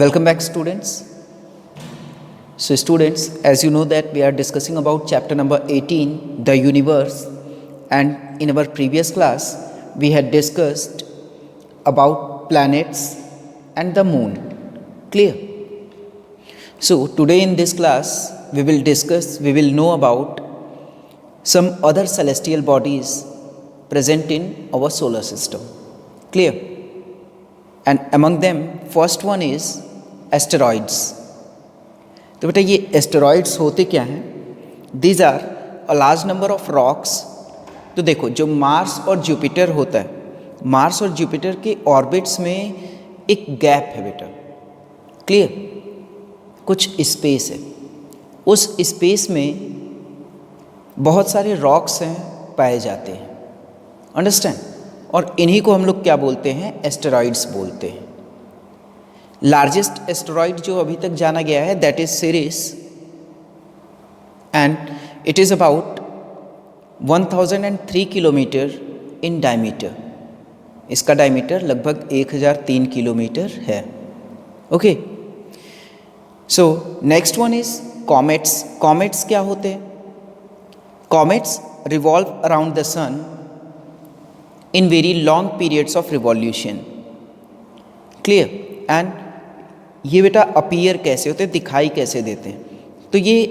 Welcome back, students. So students, as you know that we are discussing about chapter number 18, the universe, and in our previous class we had discussed about planets and the moon. Clear? So today in this class we will know about some other celestial bodies present in our solar system. Clear? And among them first one is asteroids. तो बेटा ये asteroids होते क्या हैं? These are a large number of rocks. तो देखो, जो Mars और जुपिटर होता है, मार्स और जुपिटर के ऑर्बिट्स में एक गैप है बेटा. क्लियर? कुछ स्पेस है. उस स्पेस में बहुत सारे रॉक्स हैं पाए जाते हैं. अंडरस्टैंड? और इन्हीं को हम लोग क्या बोलते हैं? एस्टेरॉइड्स बोलते हैं. लार्जेस्ट एस्टेरॉइड जो अभी तक जाना गया है that is Ceres, and it is about 1003 kilometre in diameter. इसका डायमीटर लगभग 1003 किलोमीटर है. Okay. So next one is comets. Comets क्या होते हैं? Comets revolve around the sun in very long periods of revolution. Clear? And ये बेटा appear कैसे होते हैं, दिखाई कैसे देते हैं? तो ये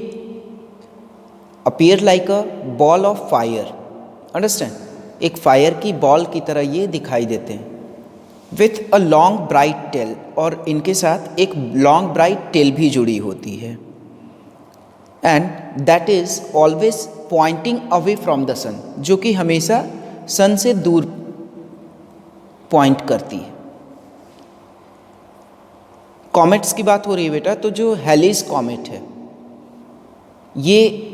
appear like a ball of fire. Understand? एक फायर की बॉल की तरह ये दिखाई देते हैं with a long bright tail, और इनके साथ एक लॉन्ग ब्राइट टेल भी जुड़ी होती है. And that is always pointing away from the sun, जो कि हमेशा सन से दूर पॉइंट करती है. कॉमेट्स की बात हो रही है बेटा, तो जो हेलिस कॉमेट है ये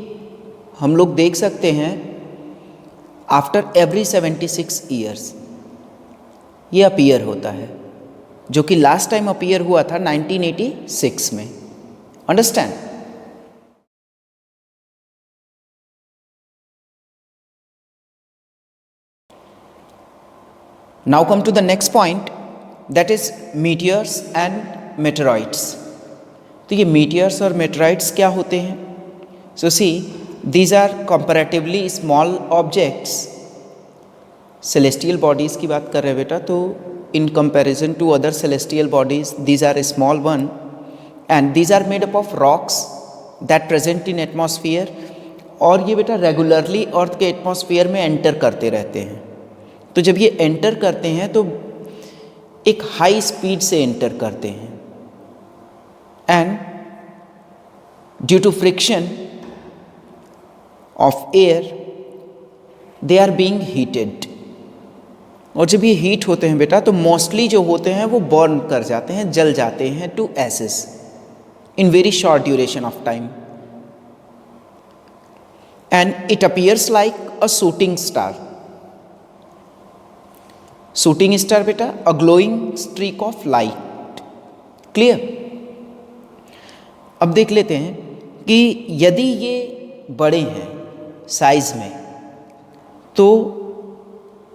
हम लोग देख सकते हैं आफ्टर एवरी 76 ईयर्स ये अपीयर होता है, जो कि लास्ट टाइम अपीयर हुआ था 1986 में. Understand? Now come to the next point, that is meteors and meteoroids. तो ये meteors और meteoroids क्या होते हैं? So see, these are comparatively small objects. Celestial bodies की बात कर रहे हैं बेटा, तो in comparison to other celestial bodies, these are a small one, and these are made up of rocks that present in atmosphere. और ये बेटा रेगुलरली अर्थ के एटमॉस्फेयर में एंटर करते रहते हैं. तो जब ये एंटर करते हैं तो एक हाई स्पीड से एंटर करते हैं, and due to friction of air they are being heated. और जब ये हीट होते हैं बेटा तो मोस्टली जो होते हैं वो बर्न कर जाते हैं, जल जाते हैं to ashes in very short duration of time. And it appears like a shooting star. Shooting star बेटा a glowing streak of light. Clear? अब देख लेते हैं कि यदि ये बड़े हैं साइज में तो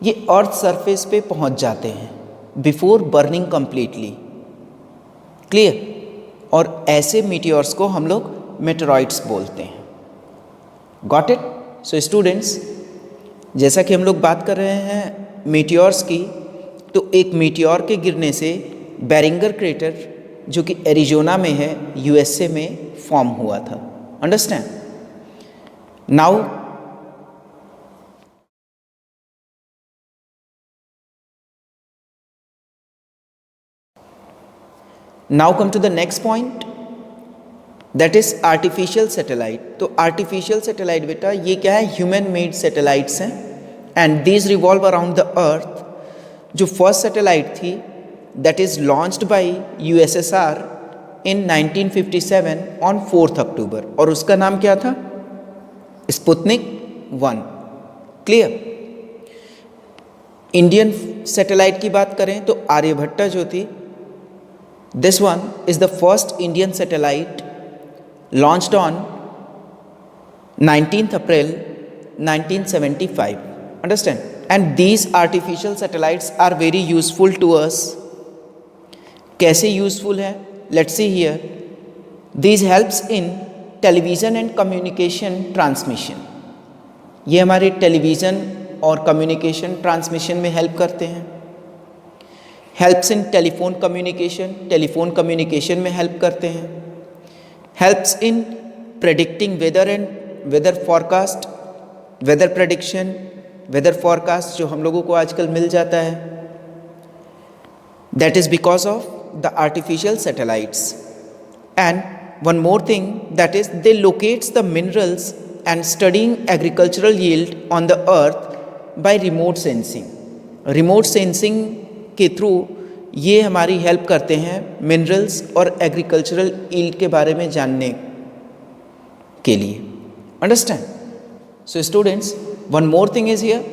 ये अर्थ सरफेस पे पहुंच जाते हैं बिफोर बर्निंग कंप्लीटली. क्लियर? और ऐसे मीटियोर्स को हम लोग मेटेरॉइड्स बोलते हैं. Got it? सो स्टूडेंट्स, जैसा कि हम लोग बात कर रहे हैं मीटियोर्स की, तो एक मीटियोर के गिरने से बेरिंगर क्रेटर, जो कि एरिजोना में है यूएसए में, फॉर्म हुआ था. Understand? Now come to the next point, that is artificial satellite. तो आर्टिफिशियल सैटेलाइट बेटा ये क्या है? ह्यूमन मेड सैटेलाइट्स हैं, and these revolve around the earth. जो फर्स्ट सैटेलाइट थी that is launched by USSR in 1957 on 4 October, और उसका नाम क्या था? स्पुतनिक 1. क्लियर? इंडियन सैटेलाइट की बात करें तो आर्यभट्टा जो थी, this one is the first Indian satellite launched on 19 April 1975. Understand? And these artificial satellites are very useful to us. कैसे यूज़फुल है? let's see here. These helps in television and communication transmission. ये हमारे television और communication transmission में help करते हैं. Helps in telephone communication में help करते हैं. Helps in predicting weather and weather forecast, weather prediction, weather forecast जो हम लोगों को आजकल मिल जाता है. That is because of the artificial satellites. And one more thing, that is they locates the minerals and studying agricultural yield on the earth by remote sensing. remote sensing के through ये हमारी हेल्प करते हैं minerals और agricultural yield के बारे में जानने के लिए. Understand? So students, one more thing is here,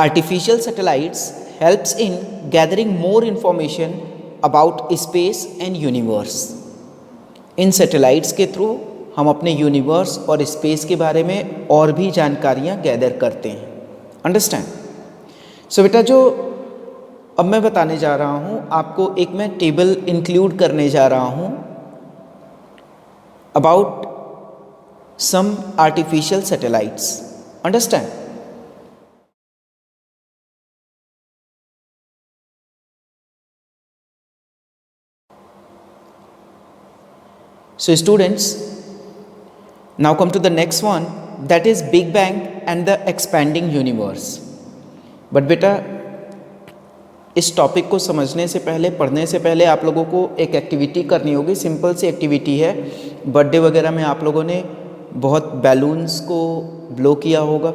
artificial satellites helps in gathering more information about space and universe. In satellites के थ्रू हम अपने यूनिवर्स और स्पेस के बारे में और भी जानकारियाँ गैदर करते हैं. अंडरस्टैंड? सो बेटा, जो अब मैं बताने जा रहा हूँ आपको, एक मैं टेबल इंक्लूड करने जा रहा हूँ about some artificial satellites. Understand? So students, now come to the next one, that is Big Bang and the expanding universe. But बेटा, इस टॉपिक को समझने से पहले, पढ़ने से पहले आप लोगों को एक एक्टिविटी करनी होगी. सिंपल सी एक्टिविटी है. बर्थडे वगैरह में आप लोगों ने बहुत बैलून्स को ब्लो किया होगा.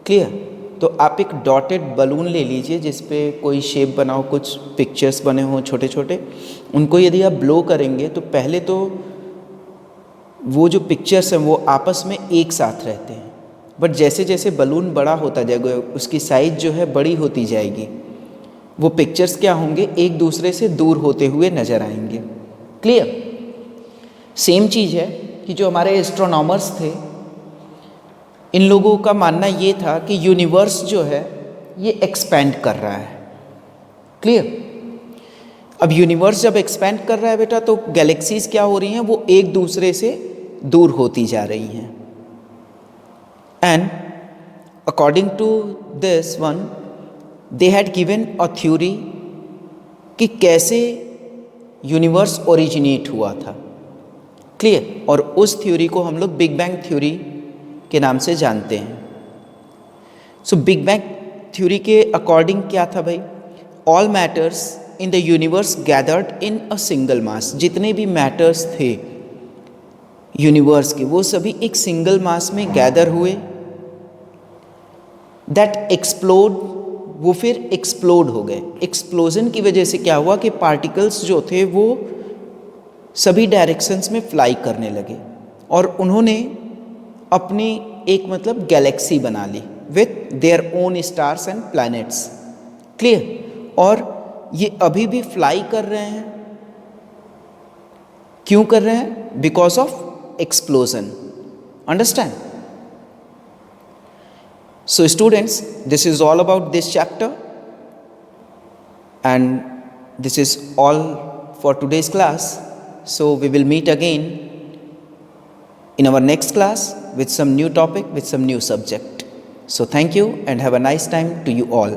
क्लियर? तो आप एक डॉटेड बलून ले लीजिए जिस पे कोई शेप बना हो, कुछ पिक्चर्स बने हों छोटे छोटे. उनको यदि आप ब्लो करेंगे तो पहले तो वो जो पिक्चर्स हैं वो आपस में एक साथ रहते हैं, बट जैसे जैसे बलून बड़ा होता जाएगा, उसकी साइज़ जो है बड़ी होती जाएगी, वो पिक्चर्स क्या होंगे, एक दूसरे से दूर होते हुए नज़र आएंगे. क्लियर? सेम चीज़ है कि जो हमारे एस्ट्रोनॉमर्स थे, इन लोगों का मानना ये था कि यूनिवर्स जो है ये एक्सपेंड कर रहा है. क्लियर? अब यूनिवर्स जब एक्सपेंड कर रहा है बेटा, तो गैलेक्सीज क्या हो रही हैं, वो एक दूसरे से दूर होती जा रही हैं. And according to this one, they had given a theory कि कैसे यूनिवर्स ओरिजिनेट हुआ था. क्लियर? और उस थ्योरी को हम लोग बिग बैंग थ्योरी के नाम से जानते हैं. सो बिग बैंग थ्योरी के अकॉर्डिंग क्या था भाई, all matters in the universe gathered in a single mass. जितने भी मैटर्स थे यूनिवर्स के, वो सभी एक सिंगल मास में गैदर हुए. दैट एक्सप्लोड, वो फिर एक्सप्लोड हो गए. एक्सप्लोजन की वजह से क्या हुआ कि पार्टिकल्स जो थे वो सभी डायरेक्शंस में फ्लाई करने लगे और उन्होंने अपनी एक मतलब गैलेक्सी बना ली with their own stars and planets. Clear? और ये अभी भी फ्लाई कर रहे हैं. क्यों कर रहे हैं? Because of explosion. Understand? So students, this is all about this chapter and this is all for today's class. So we will meet again in our next class with some new topic, with some new subject. So thank you and have a nice time to you all.